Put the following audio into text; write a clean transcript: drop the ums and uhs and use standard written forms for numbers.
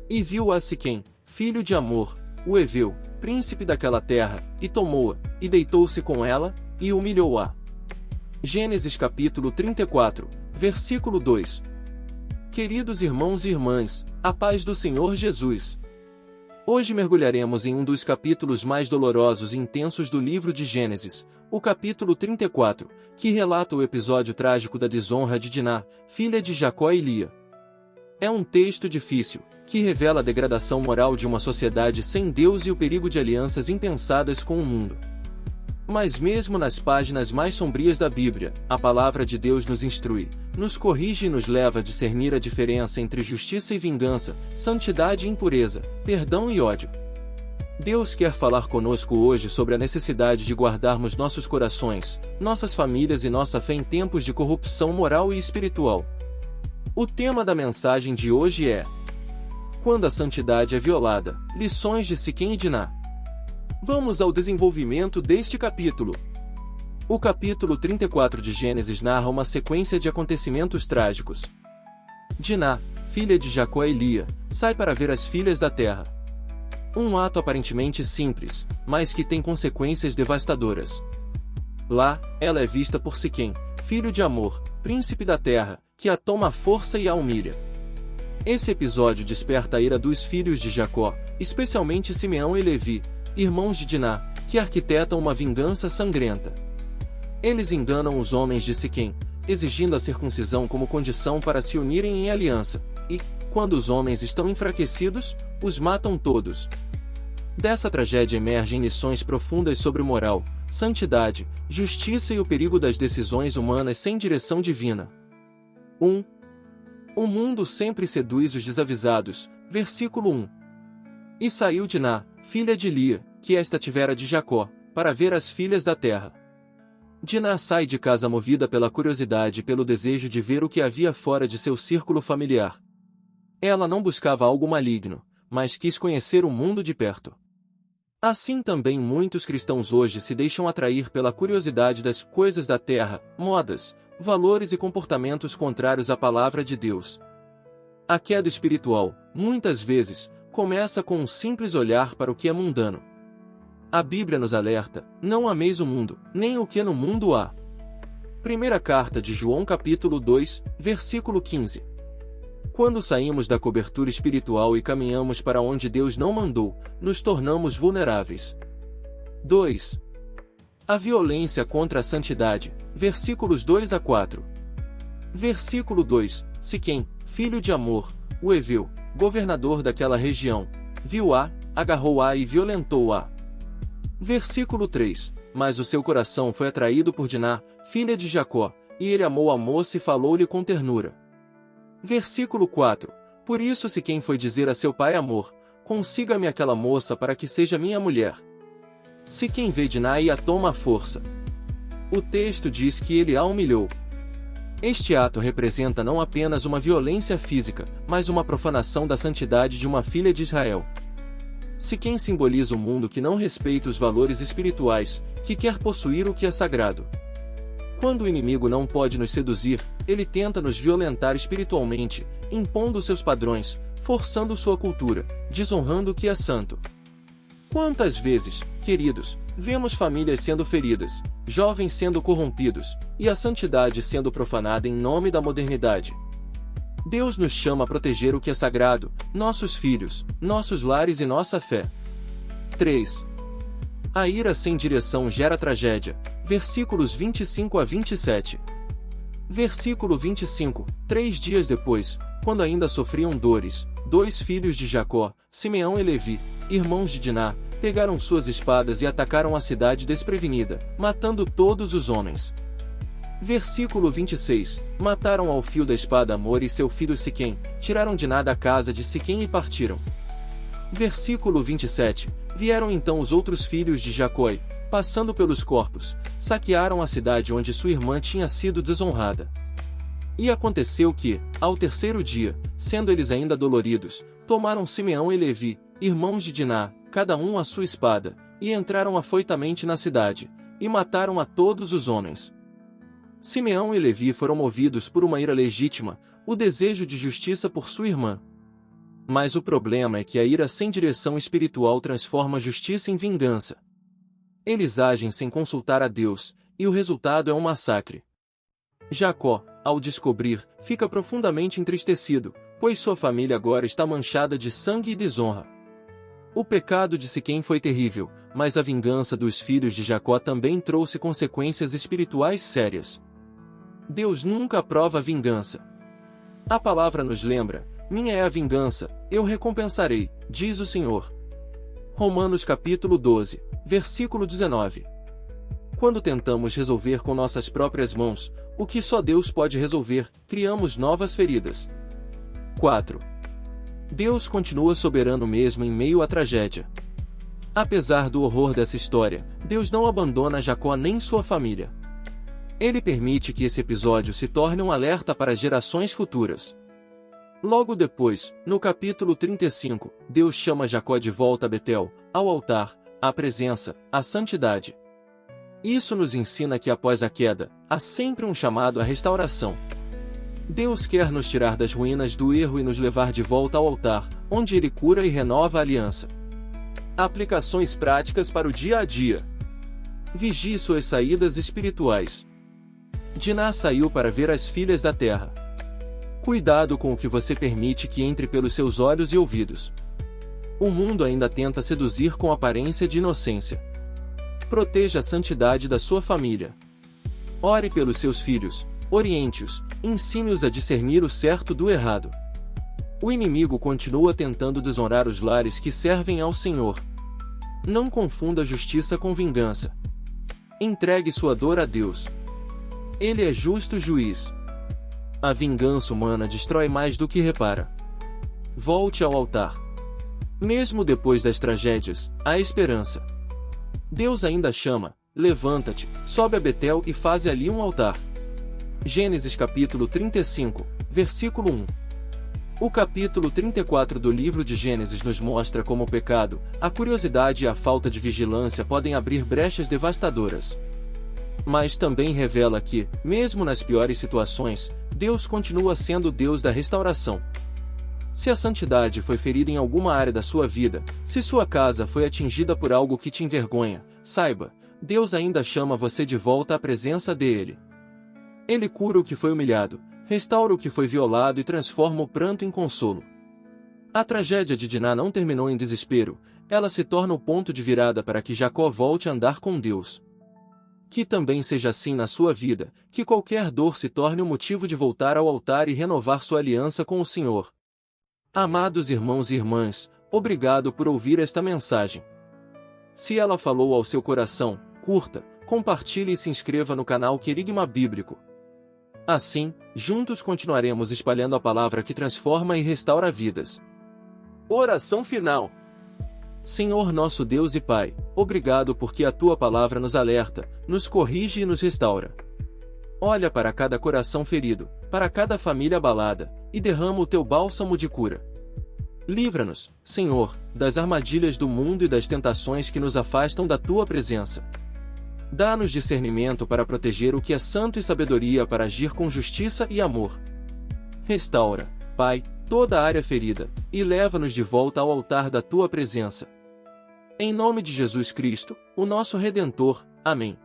E viu a Siquém, filho de Amor, o heveu, príncipe daquela terra, e tomou-a, e deitou-se com ela, e humilhou-a. Gênesis capítulo 34, versículo 2. Queridos irmãos e irmãs, a paz do Senhor Jesus. Hoje mergulharemos em um dos capítulos mais dolorosos e intensos do livro de Gênesis, o capítulo 34, que relata o episódio trágico da desonra de Diná, filha de Jacó e Lia. É um texto difícil, que revela a degradação moral de uma sociedade sem Deus e o perigo de alianças impensadas com o mundo. Mas mesmo nas páginas mais sombrias da Bíblia, a palavra de Deus nos instrui, nos corrige e nos leva a discernir a diferença entre justiça e vingança, santidade e impureza, perdão e ódio. Deus quer falar conosco hoje sobre a necessidade de guardarmos nossos corações, nossas famílias e nossa fé em tempos de corrupção moral e espiritual. O tema da mensagem de hoje é: quando a santidade é violada, lições de Siquém e Diná. Vamos ao desenvolvimento deste capítulo. O capítulo 34 de Gênesis narra uma sequência de acontecimentos trágicos. Diná, filha de Jacó e Lia, sai para ver as filhas da terra. Um ato aparentemente simples, mas que tem consequências devastadoras. Lá, ela é vista por Siquém, filho de Amor, príncipe da terra, que a toma à força e a humilha. Esse episódio desperta a ira dos filhos de Jacó, especialmente Simeão e Levi, irmãos de Diná, que arquitetam uma vingança sangrenta. Eles enganam os homens de Siquém, exigindo a circuncisão como condição para se unirem em aliança, e, quando os homens estão enfraquecidos, os matam todos. Dessa tragédia emergem lições profundas sobre moral, santidade, justiça e o perigo das decisões humanas sem direção divina. 1. O mundo sempre seduz os desavisados. Versículo 1. E saiu Diná, filha de Lia, que esta tivera de Jacó, para ver as filhas da terra. Diná sai de casa movida pela curiosidade e pelo desejo de ver o que havia fora de seu círculo familiar. Ela não buscava algo maligno, mas quis conhecer o mundo de perto. Assim também muitos cristãos hoje se deixam atrair pela curiosidade das coisas da terra, modas, valores e comportamentos contrários à palavra de Deus. A queda espiritual, muitas vezes, começa com um simples olhar para o que é mundano. A Bíblia nos alerta: não ameis o mundo, nem o que no mundo há. Primeira carta de João capítulo 2, versículo 15. Quando saímos da cobertura espiritual e caminhamos para onde Deus não mandou, nos tornamos vulneráveis. 2. A violência contra a santidade, versículos 2 a 4. Versículo 2. Siquém, filho de Amor, o heveu, governador daquela região, viu-a, agarrou-a e violentou-a. Versículo 3. Mas o seu coração foi atraído por Diná, filha de Jacó, e ele amou a moça e falou-lhe com ternura. Versículo 4. Por isso Siquém foi dizer a seu pai Amor: consiga-me aquela moça para que seja minha mulher. Siquém vê Diná e a toma à força. O texto diz que ele a humilhou. Este ato representa não apenas uma violência física, mas uma profanação da santidade de uma filha de Israel. Siquém simboliza o mundo que não respeita os valores espirituais, que quer possuir o que é sagrado. Quando o inimigo não pode nos seduzir, ele tenta nos violentar espiritualmente, impondo seus padrões, forçando sua cultura, desonrando o que é santo. Quantas vezes, queridos, vemos famílias sendo feridas, jovens sendo corrompidos, e a santidade sendo profanada em nome da modernidade? Deus nos chama a proteger o que é sagrado, nossos filhos, nossos lares e nossa fé. 3. A ira sem direção gera tragédia. Versículos 25 a 27. Versículo 25. 3 dias depois, quando ainda sofriam dores, 2 filhos de Jacó, Simeão e Levi, irmãos de Diná, pegaram suas espadas e atacaram a cidade desprevenida, matando todos os homens. Versículo 26. Mataram ao fio da espada Amor e seu filho Siquém, tiraram Diná da casa de Siquém e partiram. Versículo 27. Vieram então os outros filhos de Jacó e, passando pelos corpos, saquearam a cidade onde sua irmã tinha sido desonrada. E aconteceu que, ao terceiro dia, sendo eles ainda doloridos, tomaram Simeão e Levi, irmãos de Diná, cada um a sua espada, e entraram afoitamente na cidade, e mataram a todos os homens. Simeão e Levi foram movidos por uma ira legítima, o desejo de justiça por sua irmã. Mas o problema é que a ira sem direção espiritual transforma a justiça em vingança. Eles agem sem consultar a Deus, e o resultado é um massacre. Jacó, ao descobrir, fica profundamente entristecido, pois sua família agora está manchada de sangue e desonra. O pecado de Siquém foi terrível, mas a vingança dos filhos de Jacó também trouxe consequências espirituais sérias. Deus nunca aprova a vingança. A palavra nos lembra: minha é a vingança, eu recompensarei, diz o Senhor. Romanos capítulo 12, versículo 19. Quando tentamos resolver com nossas próprias mãos o que só Deus pode resolver, criamos novas feridas. 4. Deus continua soberano mesmo em meio à tragédia. Apesar do horror dessa história, Deus não abandona Jacó nem sua família. Ele permite que esse episódio se torne um alerta para as gerações futuras. Logo depois, no capítulo 35, Deus chama Jacó de volta a Betel, ao altar, à presença, à santidade. Isso nos ensina que após a queda, há sempre um chamado à restauração. Deus quer nos tirar das ruínas do erro e nos levar de volta ao altar, onde Ele cura e renova a aliança. Aplicações práticas para o dia a dia. Vigie suas saídas espirituais. Diná saiu para ver as filhas da terra. Cuidado com o que você permite que entre pelos seus olhos e ouvidos. O mundo ainda tenta seduzir com aparência de inocência. Proteja a santidade da sua família. Ore pelos seus filhos, oriente-os, ensine-os a discernir o certo do errado. O inimigo continua tentando desonrar os lares que servem ao Senhor. Não confunda justiça com vingança. Entregue sua dor a Deus. Ele é justo juiz. A vingança humana destrói mais do que repara. Volte ao altar. Mesmo depois das tragédias, há esperança. Deus ainda chama: levanta-te, sobe a Betel e faze ali um altar. Gênesis capítulo 35, versículo 1. O capítulo 34 do livro de Gênesis nos mostra como o pecado, a curiosidade e a falta de vigilância podem abrir brechas devastadoras. Mas também revela que, mesmo nas piores situações, Deus continua sendo o Deus da restauração. Se a santidade foi ferida em alguma área da sua vida, se sua casa foi atingida por algo que te envergonha, saiba, Deus ainda chama você de volta à presença dele. Ele cura o que foi humilhado, restaura o que foi violado e transforma o pranto em consolo. A tragédia de Diná não terminou em desespero, ela se torna o ponto de virada para que Jacó volte a andar com Deus. Que também seja assim na sua vida, que qualquer dor se torne o motivo de voltar ao altar e renovar sua aliança com o Senhor. Amados irmãos e irmãs, obrigado por ouvir esta mensagem. Se ela falou ao seu coração, curta, compartilhe e se inscreva no canal Querigma Bíblico. Assim, juntos continuaremos espalhando a palavra que transforma e restaura vidas. Oração final. Senhor nosso Deus e Pai, obrigado porque a Tua palavra nos alerta, nos corrige e nos restaura. Olha para cada coração ferido, para cada família abalada, e derrama o Teu bálsamo de cura. Livra-nos, Senhor, das armadilhas do mundo e das tentações que nos afastam da Tua presença. Dá-nos discernimento para proteger o que é santo e sabedoria para agir com justiça e amor. Restaura, Pai, toda a área ferida, e leva-nos de volta ao altar da Tua presença. Em nome de Jesus Cristo, o nosso Redentor. Amém.